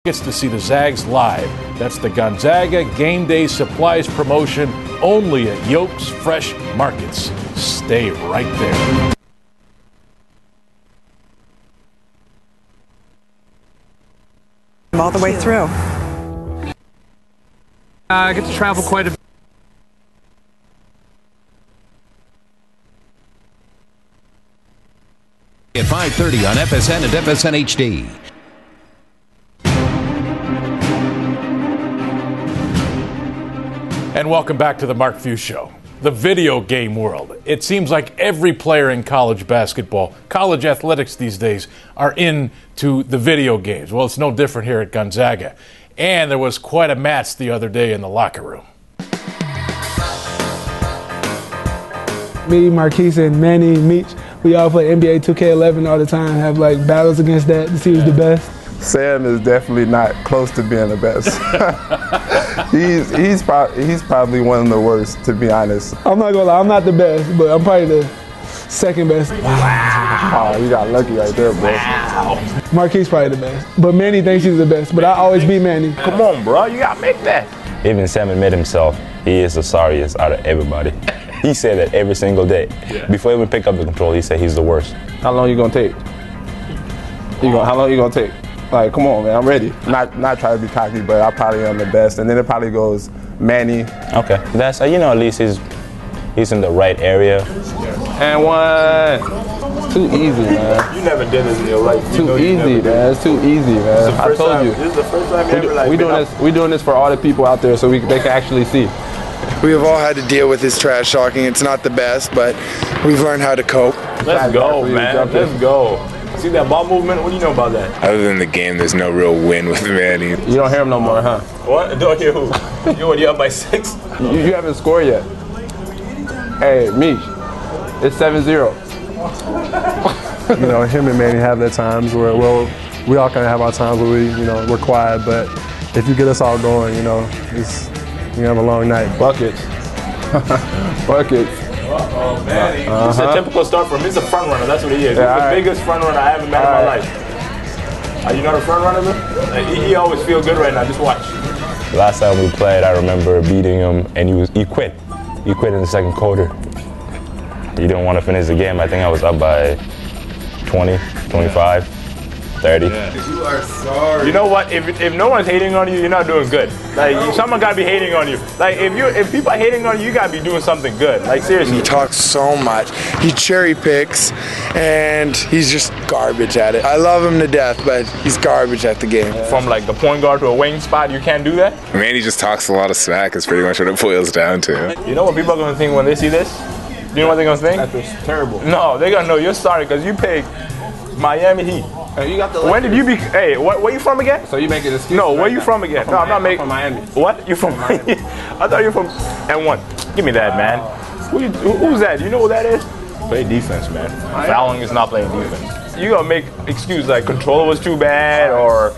Gets to see the Zags live. That's the Gonzaga Game Day Supplies promotion only at Yolks Fresh Markets. Stay right there. All the way through. I get to travel quite a bit. At 5:30 on FSN and FSN HD. And welcome back to the Mark Few Show. The video game world. It seems like every player in college basketball, college athletics these days, are into the video games. Well, it's no different here at Gonzaga. And there was quite a match the other day in the locker room. Me, Marquise, and Manny, Meech, we all play NBA 2K11 all the time, have like battles against that to see who's the best. Sam is definitely not close to being the best. he's probably one of the worst, to be honest. I'm not gonna lie, I'm not the best, but I'm probably the second best. Wow, you got lucky right there, bro. Wow. Marquise probably the best, but Manny thinks he's the best, but I always beat Manny. Come on, bro, you gotta make that. Even Sam admit himself, he is the sorriest out of everybody. He said that every single day. Yeah. Before he even pick up the control, he said he's the worst. How long you gonna take? How long you gonna take? Like, come on, man, I'm ready. Not trying to be cocky, but I probably am the best. And then it probably goes Manny. Okay, that's at least he's in the right area. And one. It's too easy, man. You never did this in your life. Too easy, man. It's too easy, man. I told you. This is the first time you ever we doing this for all the people out there, so they can actually see. We have all had to deal with his trash talking. It's not the best, but we've learned how to cope. Let's go, man. Let's go. See that ball movement? What do you know about that? Other than the game, there's no real win with Manny. You don't hear him no more, huh? What? Don't hear who? You up by 6? You haven't scored yet. Hey, Meech, it's 7-0. You know, him and Manny have their times where, well, we all kind of have our times where we're quiet, but if you get us all going, you have a long night. Buckets. Buckets. Uh-oh, Manny. It's a typical start for him. He's a front runner. That's what he is. Yeah, he's the biggest front runner I ever met in my life. Are you not a front runner, man? He always feel good right now. Just watch. Last time we played, I remember beating him, and he quit. He quit in the second quarter. He didn't want to finish the game. I think I was up by 20, 25, 30. Yeah. You are sorry. You know what? If no one's hating on you, you're not doing good. Like, someone gotta be hating on you. Like, if people are hating on you, you gotta be doing something good. Like, seriously. He talks so much. He cherry picks, and he's just garbage at it. I love him to death, but he's garbage at the game. From like the point guard to a wing spot, you can't do that? Manny just talks a lot of smack is pretty much what it boils down to. You know what people are gonna think when they see this? You know what they're gonna think? That's terrible. No, they're gonna know you're sorry because you picked Miami Heat. You got the when did you be? Hey, where you from again? So you make an excuse? No, where you from again? No, I'm not making. From Miami. What? You from Miami? I thought you were from N1. Give me that, man. Who's that? You know who that is? Play defense, man. Fouling is not playing defense. You gonna make excuse like controller was too bad or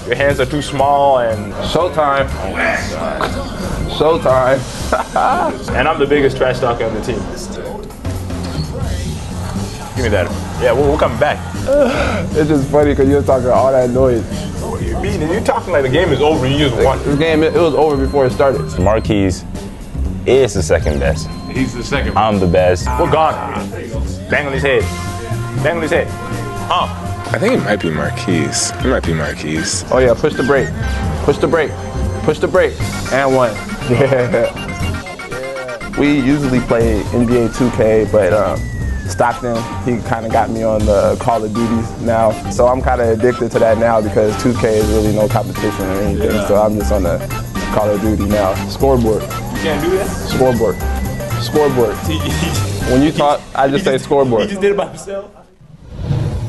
your hands are too small and showtime. Oh my God. Showtime. And I'm the biggest trash talker on the team. Give me that. Yeah, we're coming back. It's just funny because you're talking all that noise. What do you mean? You're talking like the game is over and you just won. This game, it was over before it started. Marquise is the second best. He's the second best. I'm the best. We're gone. Bang on his head. Bang on his head. I think it might be Marquise. It might be Marquise. Oh yeah, push the brake. Push the brake. Push the brake. And one. Yeah. We usually play NBA 2K, but Stockton, he kind of got me on the Call of Duty now. So I'm kind of addicted to that now because 2K is really no competition or anything. Yeah. So I'm just on the Call of Duty now. Scoreboard. You can't do that? Scoreboard. Scoreboard. When you talk, I just say scoreboard. He just did it by himself.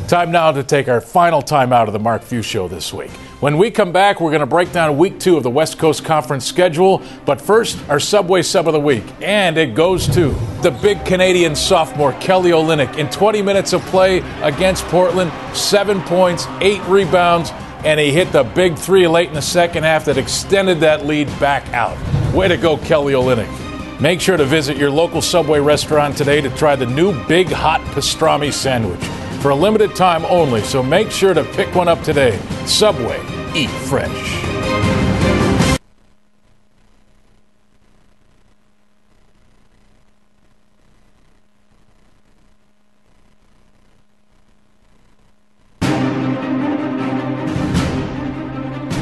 Time now to take our final time out of the Mark Few Show this week. When we come back, we're going to break down week 2 of the West Coast Conference schedule. But first, our Subway Sub of the Week. And it goes to the big Canadian sophomore, Kelly Olynyk. In 20 minutes of play against Portland, 7 points, 8 rebounds, and he hit the big 3 late in the second half that extended that lead back out. Way to go, Kelly Olynyk. Make sure to visit your local Subway restaurant today to try the new Big Hot Pastrami Sandwich. For a limited time only, so make sure to pick one up today. Subway, eat fresh.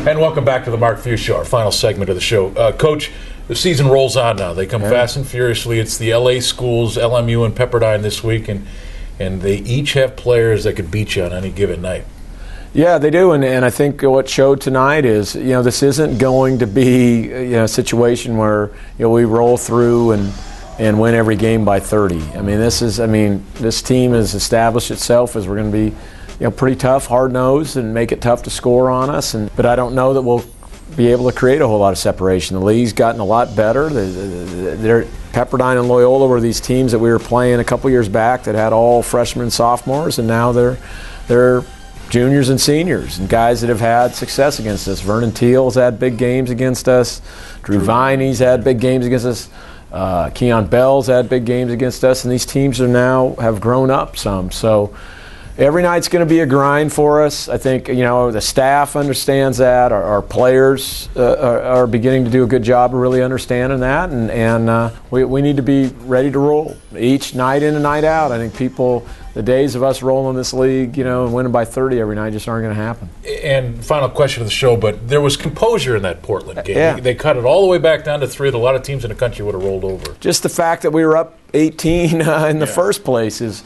And welcome back to the Mark Few Show, our final segment of the show. Coach, the season rolls on now. They come fast and furiously. It's the LA schools, LMU and Pepperdine this week, and they each have players that could beat you on any given night. Yeah, they do, and I think what showed tonight is, this isn't going to be a situation where we roll through and win every game by 30. This team has established itself as we're going to be pretty tough, hard-nosed, and make it tough to score on us. But I don't know that we'll be able to create a whole lot of separation. The league's gotten a lot better. Pepperdine and Loyola were these teams that we were playing a couple years back that had all freshmen and sophomores, and now they're juniors and seniors and guys that have had success against us. Vernon Teal's had big games against us. Drew Viney's had big games against us. Keon Bell's had big games against us, and these teams have grown up some. So every night's going to be a grind for us. I think the staff understands that. Our players are beginning to do a good job of really understanding that, and we need to be ready to roll each night in and night out. I think the days of us rolling this league, and winning by 30 every night just aren't going to happen. And final question of the show, but there was composure in that Portland game. Yeah. They cut it all the way back down to 3 that a lot of teams in the country would have rolled over. Just the fact that we were up 18 in the first place is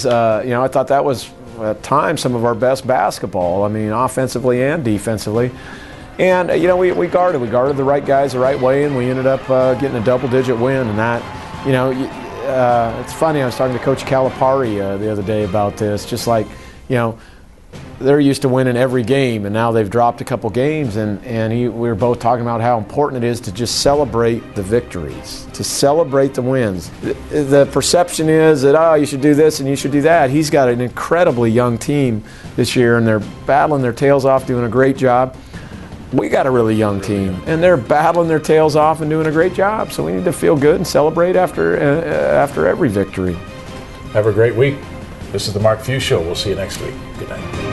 I thought that was at times some of our best basketball. Offensively and defensively. And we guarded the right guys the right way, and we ended up getting a double-digit win. And that, it's funny. I was talking to Coach Calipari the other day about this. Just like, they're used to winning every game, and now they've dropped a couple games, and we were both talking about how important it is to just celebrate the victories, to celebrate the wins. The perception is that, you should do this and you should do that. He's got an incredibly young team this year, and they're battling their tails off, doing a great job. We got a really young team, and they're battling their tails off and doing a great job, so we need to feel good and celebrate after every victory. Have a great week. This is the Mark Few Show. We'll see you next week. Good night.